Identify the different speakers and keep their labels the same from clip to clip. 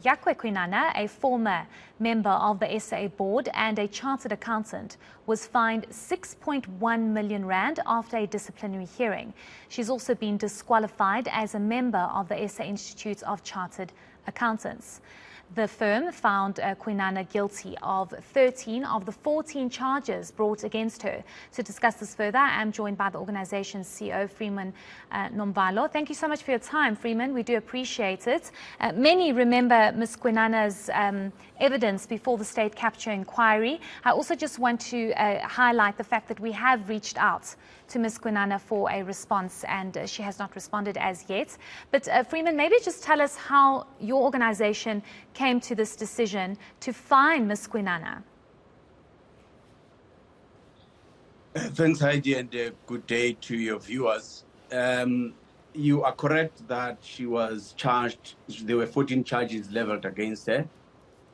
Speaker 1: Yakhe Kwinana, a former member of the SAA board and a chartered accountant, was fined 6.1 million rand after a disciplinary hearing. She's also been disqualified as a member of the SA Institute of Chartered Accountants. The firm found Quinana guilty of 13 of the 14 charges brought against her. To discuss this further, I'm joined by the organization's CEO, Freeman Nomvalo. Thank you so much for your time, Freeman. We do appreciate it. Many remember Ms. Quinana's evidence before the state capture inquiry. I also just want to highlight the fact that we have reached out to Ms. Quinana for a response, and she has not responded as yet. But Freeman, maybe just tell us how your organization came to this decision to fine Ms. Quinana.
Speaker 2: Thanks, Heidi, and good day to your viewers. You are correct that she was charged. There were 14 charges leveled against her,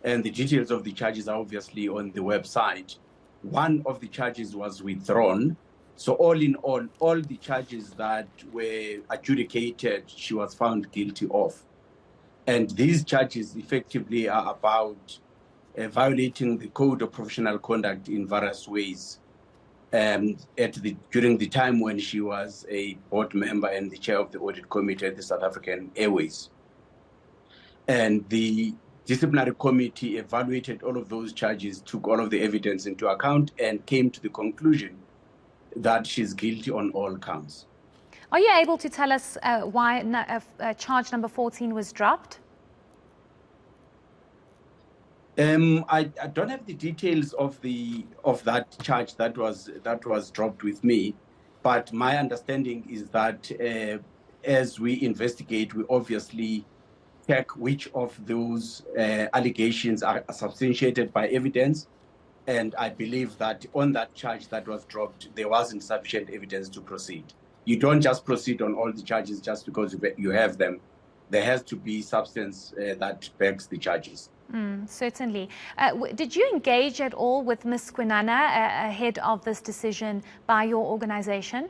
Speaker 2: and the details of the charges are obviously on the website. One of the charges was withdrawn. So all in all the charges that were adjudicated, she was found guilty of. And these charges effectively are about violating the Code of Professional Conduct in various ways. During the time when she was a board member and the chair of the audit committee at the South African Airways. And the disciplinary committee evaluated all of those charges, took all of the evidence into account, and came to the conclusion that she's guilty on all counts.
Speaker 1: Are you able to tell us why charge number 14 was dropped?
Speaker 2: I don't have the details of that charge that was dropped with me, but my understanding is that as we investigate, we obviously check which of those allegations are substantiated by evidence. And I believe that on that charge that was dropped, there wasn't sufficient evidence to proceed. You don't just proceed on all the charges just because you have them. There has to be substance that backs the charges.
Speaker 1: Certainly. Did you engage at all with Ms. Quinana ahead of this decision by your organization?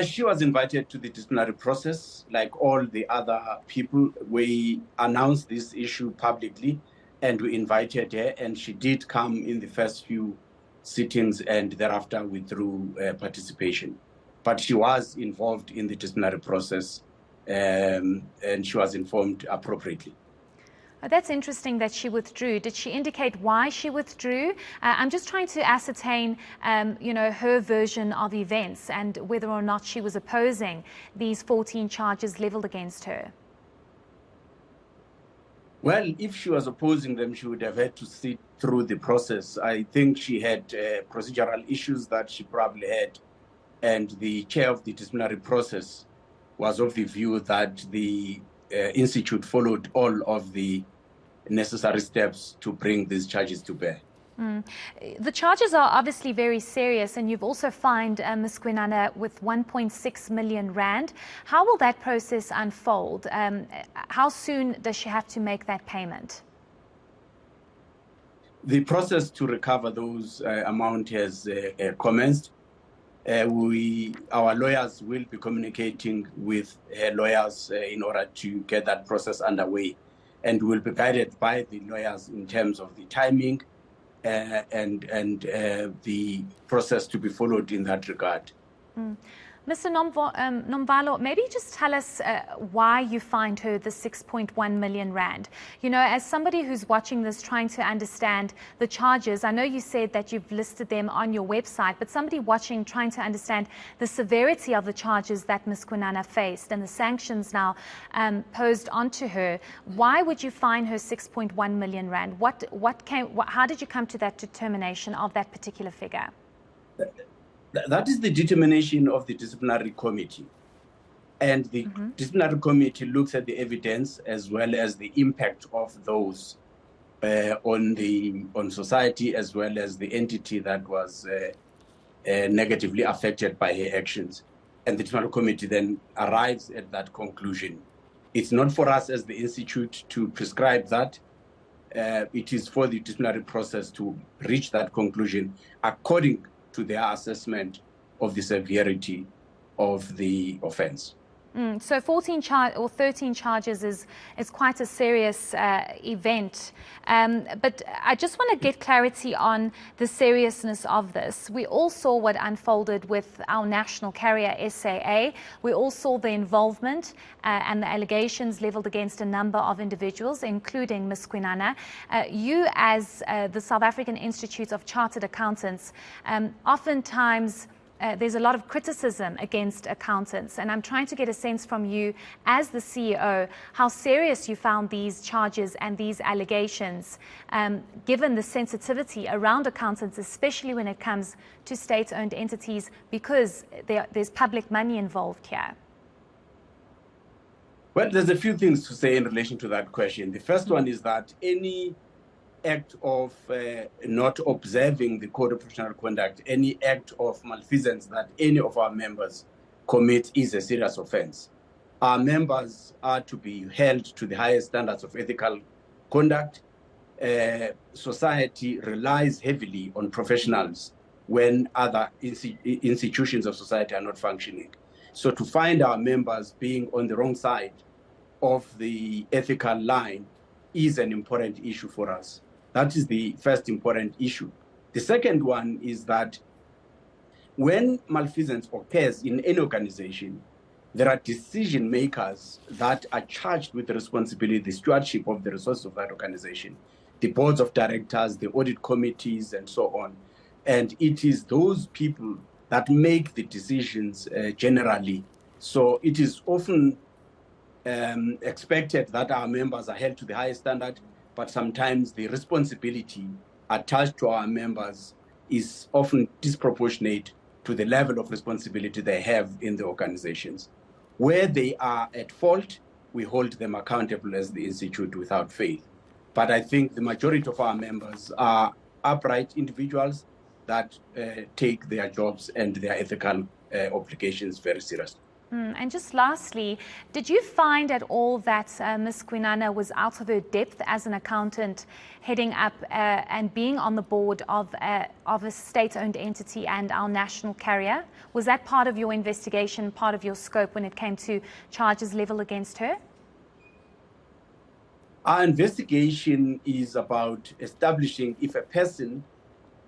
Speaker 2: She was invited to the disciplinary process. Like all the other people, we announced this issue publicly, and we invited her, and she did come in the first few sittings and thereafter withdrew participation. But she was involved in the disciplinary process, and she was informed appropriately.
Speaker 1: That's interesting that she withdrew. Did she indicate why she withdrew? I'm just trying to ascertain, her version of events and whether or not she was opposing these 14 charges leveled against her.
Speaker 2: Well, if she was opposing them, she would have had to sit through the process. I think she had procedural issues that she probably had, and the chair of the disciplinary process was of the view that the institute followed all of the necessary steps to bring these charges to bear.
Speaker 1: The charges are obviously very serious, and you've also fined Ms. Quinana with 1.6 million rand. How will that process unfold? How soon does she have to make that payment?
Speaker 2: The process to recover those amount has commenced. Our lawyers will be communicating with her lawyers in order to get that process underway, and will be guided by the lawyers in terms of the timing and the process to be followed in that regard.
Speaker 1: Mr. Nomvalo, maybe just tell us why you fined her the 6.1 million rand. You know, as somebody who's watching this, trying to understand the charges, I know you said that you've listed them on your website, but somebody watching, trying to understand the severity of the charges that Ms. Quinana faced and the sanctions now posed onto her, why would you fine her 6.1 million rand? How did you come to that determination of that particular figure?
Speaker 2: That is the determination of the disciplinary committee. And the disciplinary committee looks at the evidence as well as the impact of those on society, as well as the entity that was negatively affected by her actions. And the disciplinary committee then arrives at that conclusion. It's not for us as the institute to prescribe that. It is for the disciplinary process to reach that conclusion according to their assessment of the severity of the offense.
Speaker 1: So 13 charges is quite a serious event. But I just want to get clarity on the seriousness of this. We all saw what unfolded with our national carrier SAA. We all saw the involvement and the allegations leveled against a number of individuals, including Ms. Quinana. You, as the South African Institute of Chartered Accountants, oftentimes there's a lot of criticism against accountants, and I'm trying to get a sense from you as the CEO how serious you found these charges and these allegations, given the sensitivity around accountants, especially when it comes to state-owned entities, because there's public money involved here.
Speaker 2: Well, there's a few things to say in relation to that question. The first one is that any act of not observing the code of professional conduct, any act of malfeasance that any of our members commit is a serious offense. Our members are to be held to the highest standards of ethical conduct. Society relies heavily on professionals when other institutions of society are not functioning. So to find our members being on the wrong side of the ethical line is an important issue for us. That is the first important issue. The second one is that when malfeasance occurs in any organization, there are decision makers that are charged with the responsibility, the stewardship of the resources of that organization, the boards of directors, the audit committees, and so on. And it is those people that make the decisions generally. So it is often expected that our members are held to the highest standard, but sometimes the responsibility attached to our members is often disproportionate to the level of responsibility they have in the organizations. Where they are at fault, we hold them accountable as the institute without fail. But I think the majority of our members are upright individuals that take their jobs and their ethical obligations very seriously.
Speaker 1: And just lastly, did you find at all that Ms. Quinana was out of her depth as an accountant, heading up and being on the board of a state-owned entity and our national carrier? Was that part of your investigation, part of your scope when it came to charges leveled against her?
Speaker 2: Our investigation is about establishing if a person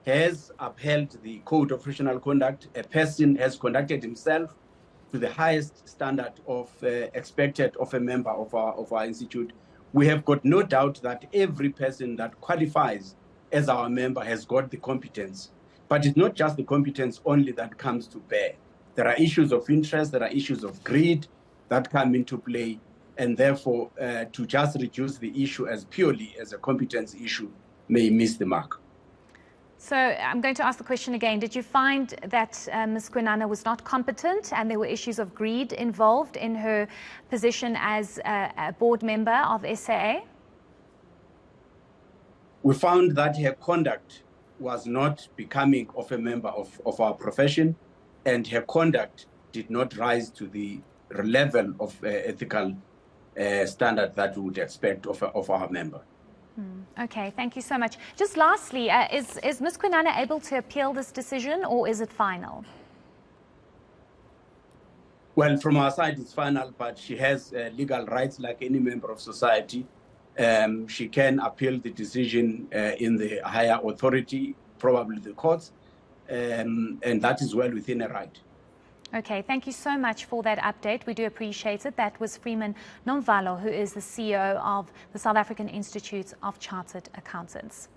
Speaker 2: has upheld the code of professional conduct, a person has conducted himself to the highest standard of expected of a member of our institute. We have got no doubt that every person that qualifies as our member has got the competence. But it's not just the competence only that comes to bear. There are issues of interest, there are issues of greed that come into play, and therefore to just reduce the issue as purely as a competence issue may miss the mark.
Speaker 1: So I'm going to ask the question again. Did you find that Ms. Quinana was not competent and there were issues of greed involved in her position as a board member of SAA?
Speaker 2: We found that her conduct was not becoming of a member of our profession, and her conduct did not rise to the level of ethical standard that we would expect of our member.
Speaker 1: Okay, thank you so much. Just lastly, is Ms. Quinana able to appeal this decision, or is it final?
Speaker 2: Well, from our side, it's final, but she has legal rights like any member of society. She can appeal the decision in the higher authority, probably the courts, and that is well within her right.
Speaker 1: Okay, thank you so much for that update. We do appreciate it. That was Freeman Nomvalo, who is the CEO of the South African Institute of Chartered Accountants.